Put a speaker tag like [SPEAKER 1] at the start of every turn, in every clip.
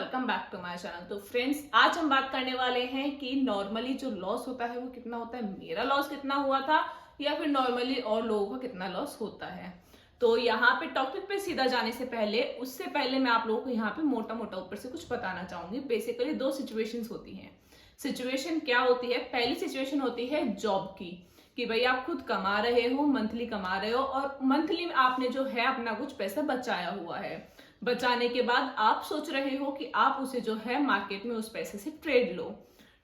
[SPEAKER 1] Welcome back to my channel. तो friends, आज हम बात करने वाले हैं कि नॉर्मली जो लॉस होता है वो कितना होता है, मेरा लॉस कितना हुआ था या फिर नॉर्मली और लोगों का कितना लॉस होता है। तो यहाँ पे टॉपिक पे सीधा जाने से पहले, उससे पहले मैं आप लोगों को यहाँ पे मोटा मोटा ऊपर से कुछ बताना चाहूंगी। बेसिकली दो सिचुएशंस होती हैं। सिचुएशन क्या होती है? पहली सिचुएशन होती है जॉब की, कि भाई आप खुद कमा रहे हो, मंथली कमा रहे हो और मंथली में आपने जो है अपना कुछ पैसा बचाया हुआ है। बचाने के बाद आप सोच रहे हो कि आप उसे जो है मार्केट में उस पैसे से ट्रेड लो।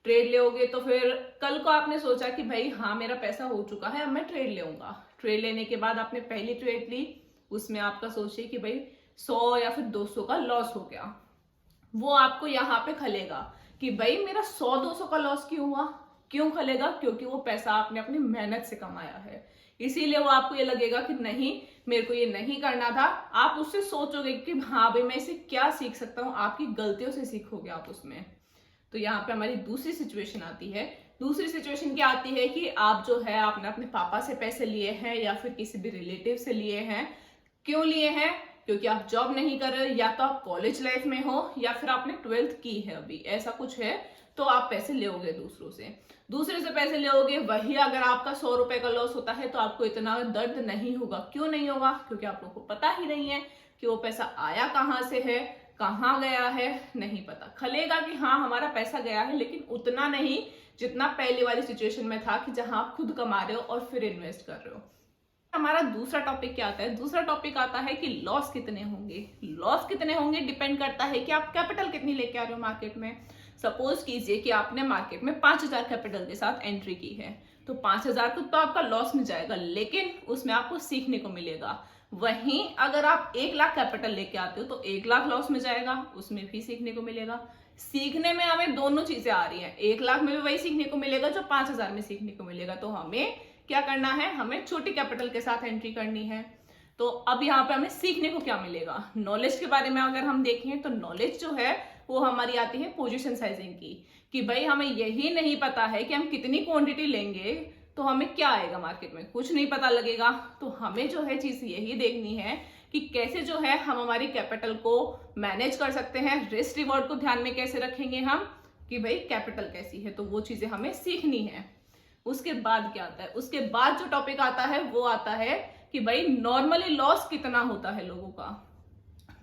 [SPEAKER 1] ट्रेड लोगे तो फिर कल को आपने सोचा कि भाई हाँ, मेरा पैसा हो चुका है, अब मैं ट्रेड लूंगा। ट्रेड लेने के बाद आपने पहली ट्रेड ली, उसमें आपका सोचिए कि भाई 100 या फिर 200 का लॉस हो गया। वो आपको यहाँ पे खलेगा कि भाई मेरा 100-200 का लॉस क्यों हुआ। क्यों खलेगा? क्योंकि वो पैसा आपने अपनी मेहनत से कमाया है, इसीलिए वो आपको ये लगेगा कि नहीं, मेरे को ये नहीं करना था। आप उससे सोचोगे कि हाँ भाई, मैं इसे क्या सीख सकता हूँ, आपकी गलतियों से सीखोगे आप उसमें। तो यहाँ पे हमारी दूसरी सिचुएशन आती है। दूसरी सिचुएशन क्या आती है कि आप जो है आपने अपने पापा से पैसे लिए हैं या फिर किसी भी रिलेटिव से लिए हैं। क्यों लिए हैं? क्योंकि आप जॉब नहीं कर रहे, या तो आप कॉलेज लाइफ में हो या फिर आपने 12th की है, अभी ऐसा कुछ है, तो आप पैसे लोगे दूसरे से पैसे लोगे। वही अगर आपका 100 रुपए का लॉस होता है तो आपको इतना दर्द नहीं होगा। क्यों नहीं होगा? क्योंकि आप लोगों को पता ही नहीं है कि वो पैसा आया कहाँ से है, कहाँ गया है, नहीं पता। खलेगा कि हाँ हमारा पैसा गया है, लेकिन उतना नहीं जितना पहले वाली सिचुएशन में था कि जहां आप खुद कमा रहे हो और फिर इन्वेस्ट कर रहे हो। हमारा दूसरा टॉपिक क्या आता है? दूसरा टॉपिक आता है कि लॉस कितने होंगे। लॉस कितने होंगे डिपेंड करता है कि आप कैपिटल कितनी लेके आ रहे हो मार्केट में। सपोज कीजिए कि आपने मार्केट में 5000 कैपिटल के साथ एंट्री की है, तो 5000 तो आपका लॉस में जाएगा, लेकिन उसमें आपको सीखने को मिलेगा। वहीं अगर आप 1 लाख कैपिटल लेके आते हो तो 1 लाख लॉस में जाएगा, उसमें भी सीखने को मिलेगा। सीखने में हमें दोनों चीजें आ रही हैं। 1 लाख में भी वही सीखने को मिलेगा जो 5000 में सीखने को मिलेगा। तो हमें क्या करना है? हमें छोटी कैपिटल के साथ एंट्री करनी है। तो अब यहाँ पे हमें सीखने को क्या मिलेगा? नॉलेज के बारे में अगर हम देखें तो नॉलेज जो है वो हमारी आती है पोजीशन साइजिंग की, कि भाई हमें यही नहीं पता है कि हम कितनी क्वांटिटी लेंगे तो हमें क्या आएगा मार्केट में, कुछ नहीं पता लगेगा। तो हमें जो है चीज यही देखनी है कि कैसे जो है हम हमारी कैपिटल को मैनेज कर सकते हैं। रिस्क रिवॉर्ड को ध्यान में कैसे रखेंगे हम, कि भाई कैपिटल कैसी है, तो वो चीजें हमें सीखनी है। उसके बाद क्या आता है? उसके बाद जो टॉपिक आता है वो आता है कि भाई नॉर्मली लॉस कितना होता है लोगों का।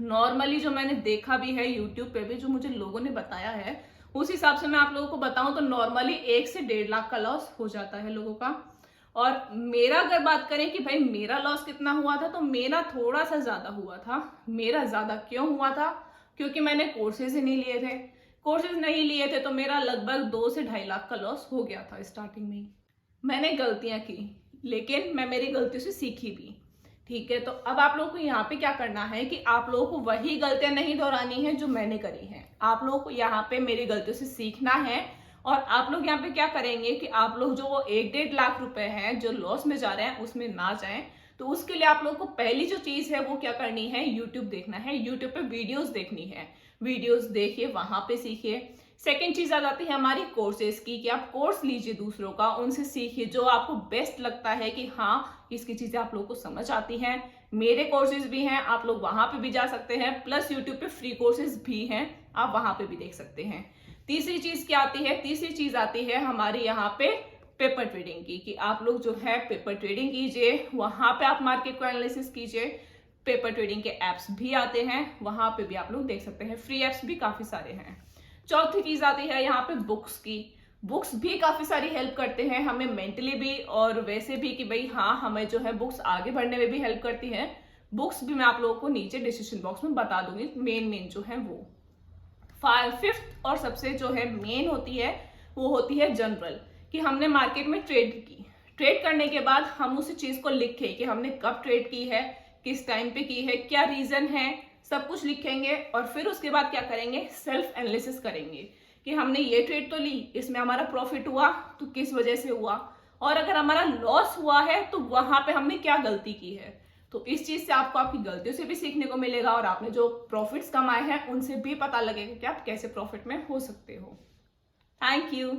[SPEAKER 1] नॉर्मली जो मैंने देखा भी है यूट्यूब पे भी, जो मुझे लोगों ने बताया है, उस हिसाब से मैं आप लोगों को बताऊं तो नॉर्मली 1 से 1.5 लाख का लॉस हो जाता है लोगों का। और मेरा अगर बात करें कि भाई मेरा लॉस कितना हुआ था, तो मेरा थोड़ा सा ज्यादा हुआ था। मेरा ज्यादा क्यों हुआ था? क्योंकि मैंने कोर्सेज ही नहीं लिए थे। कोर्सेज नहीं लिए थे तो मेरा लगभग 2 से 2.5 लाख का लॉस हो गया था स्टार्टिंग में ही। मैंने गलतियां की, लेकिन मैं मेरी गलतियों से सीखी भी। ठीक है, तो अब आप लोगों को यहाँ पे क्या करना है कि आप लोगों को वही गलतियां नहीं दोहरानी है जो मैंने करी हैं। आप लोगों को यहाँ पे मेरी गलतियों से सीखना है। और आप लोग यहाँ पे क्या करेंगे कि आप लोग जो वो 1-1.5 लाख रुपए हैं जो लॉस में जा रहे हैं उसमें ना जाएं। तो उसके लिए आप लोग को पहली जो चीज है वो क्या करनी है? यूट्यूब देखना है। यूट्यूब पे वीडियोस देखनी है। वीडियोस देखिए, वहां पे सीखिए। सेकेंड चीज आ जाती है हमारी कोर्सेज की, कि आप कोर्स लीजिए दूसरों का, उनसे सीखिए जो आपको बेस्ट लगता है कि हाँ इसकी चीजें आप लोगों को समझ आती हैं। मेरे कोर्सेज भी हैं, आप लोग वहां पे भी जा सकते हैं, प्लस यूट्यूब पे फ्री कोर्सेज भी हैं, आप वहां पे भी देख सकते हैं। तीसरी चीज क्या आती है? तीसरी चीज आती है हमारी यहाँ पे पेपर ट्रेडिंग की, कि आप लोग जो है पेपर ट्रेडिंग कीजिए, वहां पे आप मार्केट को एनालिसिस कीजिए। पेपर ट्रेडिंग के एप्स भी आते हैं, वहां पे भी आप लोग देख सकते हैं, फ्री एप्स भी काफी सारे हैं। चौथी चीज आती है यहाँ पे बुक्स की। बुक्स भी काफी सारी हेल्प करते हैं हमें मेंटली भी और वैसे भी, कि भाई हाँ हमें जो है बुक्स आगे बढ़ने में भी हेल्प करती हैं। बुक्स भी मैं आप लोगों को नीचे डिस्क्रिप्शन बॉक्स में बता दूंगी, मेन जो है वो। फिफ्थ और सबसे जो है मेन होती है वो होती है जनरल, कि हमने मार्केट में ट्रेड की। ट्रेड करने के बाद हम उस चीज को लिखे कि हमने कब ट्रेड की है, किस टाइम पे की है, क्या रीजन है, सब कुछ लिखेंगे। और फिर उसके बाद क्या करेंगे? सेल्फ एनालिसिस करेंगे कि हमने ये ट्रेड तो ली, इसमें हमारा प्रॉफिट हुआ तो किस वजह से हुआ, और अगर हमारा लॉस हुआ है तो वहां पे हमने क्या गलती की है। तो इस चीज से आपको आपकी गलतियों से भी सीखने को मिलेगा और आपने जो प्रॉफिट्स कमाए हैं उनसे भी पता लगेगा कि आप कैसे प्रॉफिट में हो सकते हो। Thank you.